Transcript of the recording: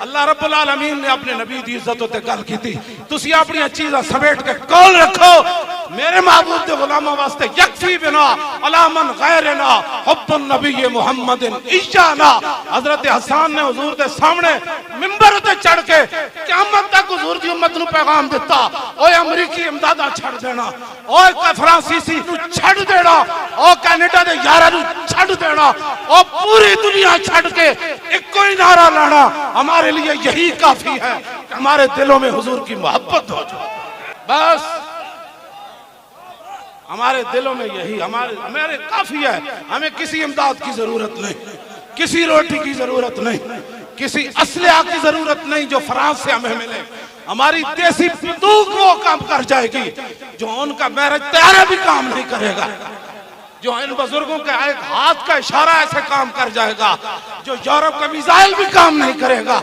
अल्लाह रब्बुल आलमीन ने अपने नबी दी इज्जत उत्ते गल कीती, तुसी अपनी चीज़ां समेट के कोल रखो। मेरे महबूब दे गुलामां वास्ते यकफी बिना अलामन गैरना हुब्बुन नबी मुहम्मदिन इशाना। हजरत हसन ने हुजूर दे सामने मिंबर ते चढ़ के क़यामत तक हुजूर दी उम्मत नूं पैगाम दिता, ओए अमरीकी इमदादा छड़ देना, ओए फ्रांसीसी नूं छड़ देना, ओ कनाडा दे यारां नूं छड़ देना, ओ पूरी दुनिया छड़ के एक कोई नारा लाना, हमारे लिए यही काफी है कि हमारे दिलों में हुजूर की मोहब्बत हो जाए। बस हमारे दिलों में यही हमारे काफी है। हमें किसी इमदाद की जरूरत नहीं, किसी रोटी की जरूरत नहीं, किसी असलहा की जरूरत नहीं जो फ्रांस से हमें मिले। हमारी देसी बंदूक वो काम कर जाएगी जो उनका मैरिज तैयारा भी काम नहीं करेगा, जो इन बुजुर्गों के एक हाथ का इशारा ऐसे काम कर जाएगा जो यूरोप का मिसाइल भी काम नहीं करेगा।